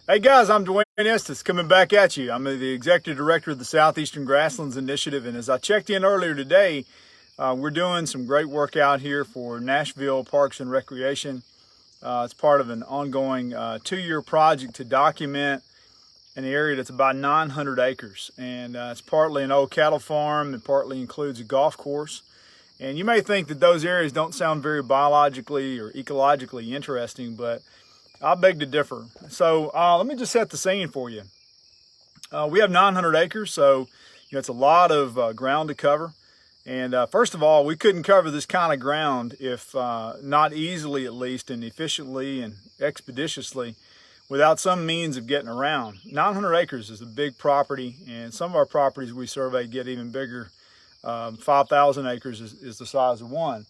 Hey guys, I'm Dwayne Estes coming back at you. I'm the Executive Director of the Southeastern Grasslands Initiative, and as I checked in earlier today, we're doing some great work out here for Nashville Parks and Recreation. It's part of an ongoing 2-year project to document an area that's about 900 acres, and it's partly an old cattle farm and partly includes a golf course. And you may think that those areas don't sound very biologically or ecologically interesting, but I beg to differ. So let me just set the scene for you. We have 900 acres, so it's a lot of ground to cover. And first of all, we couldn't cover this kind of ground if not easily, at least, and efficiently and expeditiously, without some means of getting around. 900 acres is a big property, and some of our properties we survey get even bigger. 5,000 acres is the size of one.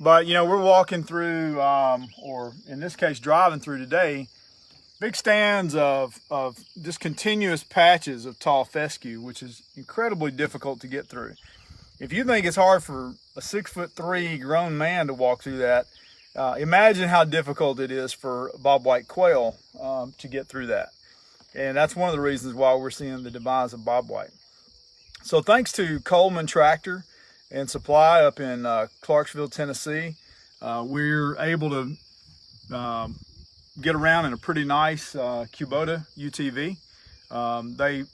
But we're walking through, or in this case driving through today, big stands of just continuous patches of tall fescue, which is incredibly difficult to get through. If you think it's hard for a 6'3" grown man to walk through that, imagine how difficult it is for bobwhite quail to get through that. And that's one of the reasons why we're seeing the demise of bobwhite. So thanks to Coleman Tractor and Supply up in Clarksville, Tennessee, we're able to get around in a pretty nice Kubota UTV.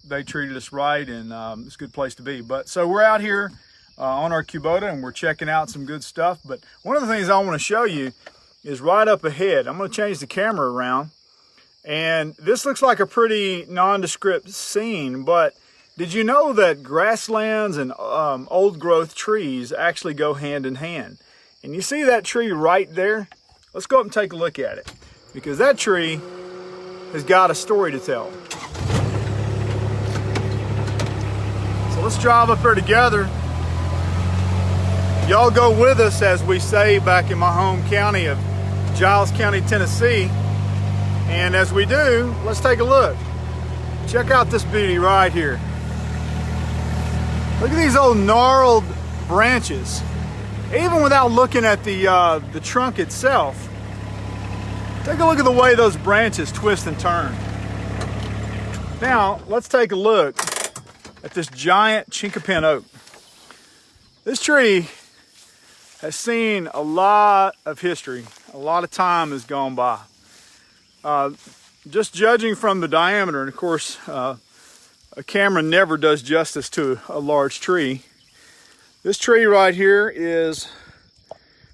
They treated us right, and it's a good place to be. But so we're out here on our Kubota, and we're checking out some good stuff. But one of the things I want to show you is right up ahead. I'm going to change the camera around, and this looks like a pretty nondescript scene, but did you know that grasslands and old growth trees actually go hand in hand? And you see that tree right there? Let's go up and take a look at it, because that tree has got a story to tell. So let's drive up there together. Y'all go with us, as we say back in my home county of Giles County, Tennessee. And as we do, let's take a look. Check out this beauty right here. Look at these old gnarled branches. Even without looking at the trunk itself, take a look at the way those branches twist and turn. Now, let's take a look at this giant chinkapin oak. This tree has seen a lot of history. A lot of time has gone by. Just judging from the diameter, and of course, a camera never does justice to a large tree. This tree right here is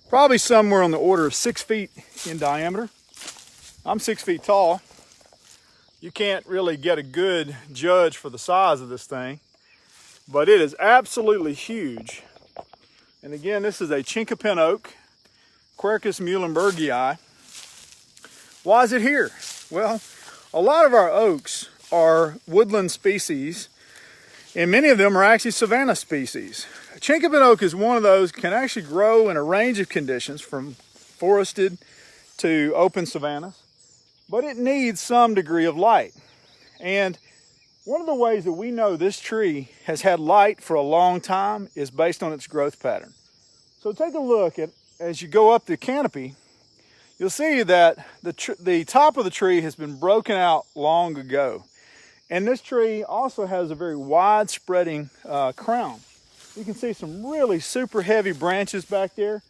probably somewhere on the order of 6 feet in diameter. I'm 6 feet tall. You can't really get a good judge for the size of this thing, but it is absolutely huge. And again, this is a chinkapin oak, Quercus muhlenbergii. Why is it here? Well, a lot of our oaks are woodland species, and many of them are actually savanna species. Chinkapin oak is one of those, can actually grow in a range of conditions from forested to open savannas, but it needs some degree of light. And one of the ways that we know this tree has had light for a long time is based on its growth pattern. So take a look at, as you go up the canopy, you'll see that the top of the tree has been broken out long ago. And this tree also has a very wide spreading crown. You can see some really super heavy branches back there.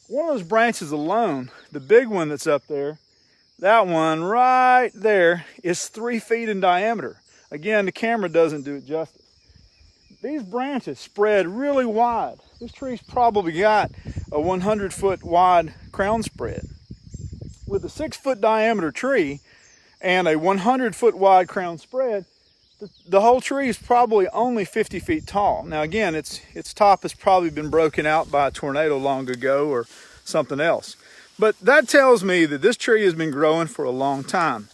One of those branches alone, the big one that's up there, that one right there is 3 feet in diameter. Again, the camera doesn't do it justice. These branches spread really wide. This tree's probably got a 100-foot wide crown spread. With a 6-foot diameter tree and a 100-foot wide crown spread, the whole tree is probably only 50 feet tall. Now again, its top has probably been broken out by a tornado long ago or something else. But that tells me that this tree has been growing for a long time.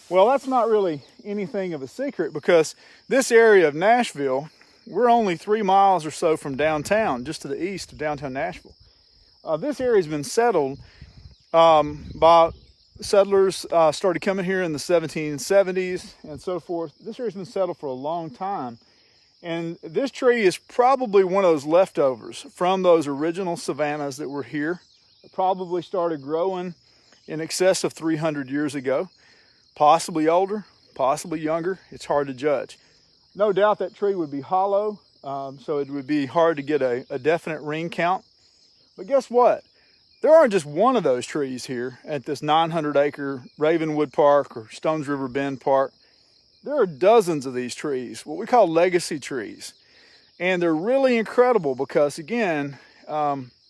Well, that's not really anything of a secret, because this area of Nashville, we're only 3 miles or so from downtown, just to the east of downtown Nashville. This area has been settled by settlers started coming here in the 1770s and so forth. This area's been settled for a long time. And this tree is probably one of those leftovers from those original savannas that were here. It probably started growing in excess of 300 years ago. Possibly older, possibly younger. It's hard to judge. No doubt that tree would be hollow, so it would be hard to get a definite ring count. But guess what? There aren't just one of those trees here at this 900-acre Ravenwood Park or Stones River Bend Park. There are dozens of these trees, what we call legacy trees. And they're really incredible because, again,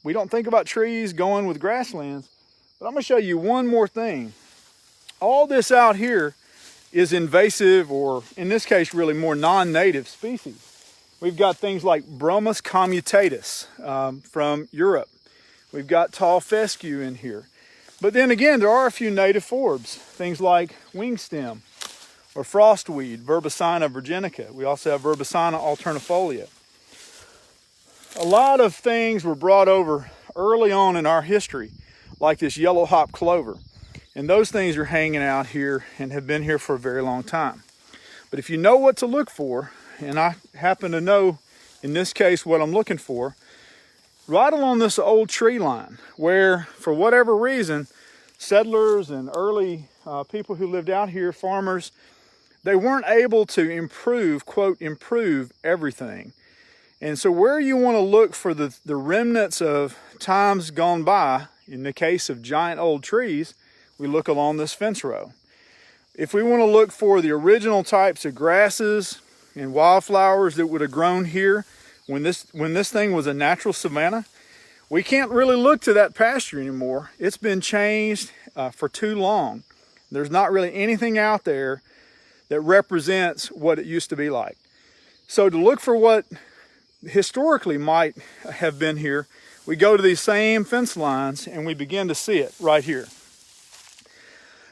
we don't think about trees going with grasslands, but I'm going to show you one more thing. All this out here is invasive, or in this case, really more non-native species. We've got things like Bromus commutatus from Europe. We've got tall fescue in here. But then again, there are a few native forbs, things like wingstem or frostweed, Verbicina virginica. We also have Verbicina alternifolia. A lot of things were brought over early on in our history, like this yellow hop clover. And those things are hanging out here and have been here for a very long time. But if you know what to look for, and I happen to know, in this case, what I'm looking for, right along this old tree line where, for whatever reason, settlers and early people who lived out here, farmers, they weren't able to improve, quote, improve everything. And so where you want to look for the remnants of times gone by, in the case of giant old trees, we look along this fence row. If we want to look for the original types of grasses and wildflowers that would have grown here when this thing was a natural savanna, we can't really look to that pasture anymore. It's been changed for too long. There's not really anything out there that represents what it used to be like. So to look for what historically might have been here, we go to these same fence lines and we begin to see it right here.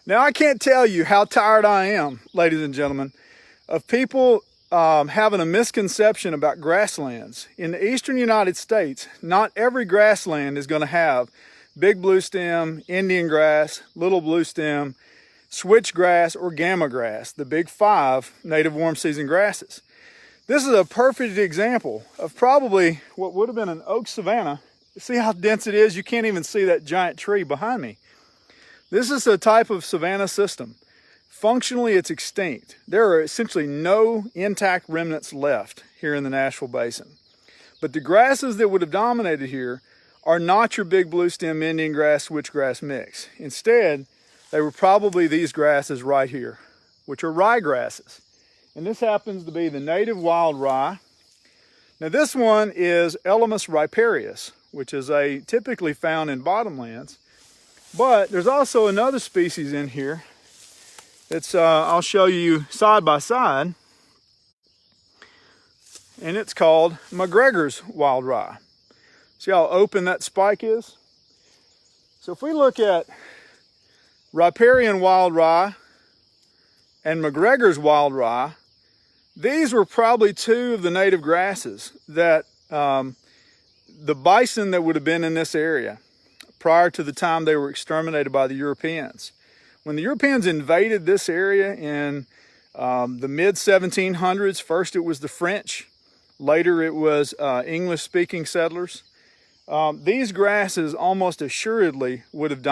Now, I can't tell you how tired I am, ladies and gentlemen, of people having a misconception about grasslands. In the eastern United States, not every grassland is going to have big blue stem, Indian grass, little blue stem, switchgrass, or gamma grass, the big 5 native warm season grasses. This is a perfect example of probably what would have been an oak savanna. See how dense it is? You can't even see that giant tree behind me. This is a type of savanna system. Functionally, it's extinct. There are essentially no intact remnants left here in the Nashville Basin. But the grasses that would have dominated here are not your big blue stem Indian grass, switchgrass mix. Instead, they were probably these grasses right here, which are rye grasses. And this happens to be the native wild rye. Now this one is Elymus riparius, which is typically found in bottomlands. But there's also another species in here that's, I'll show you side by side, and it's called McGregor's wild rye. See how open that spike is? So if we look at riparian wild rye and McGregor's wild rye, these were probably 2 of the native grasses that the bison that would have been in this area prior to the time they were exterminated by the Europeans. When the Europeans invaded this area in the mid-1700s, first it was the French, later it was English-speaking settlers. These grasses almost assuredly would have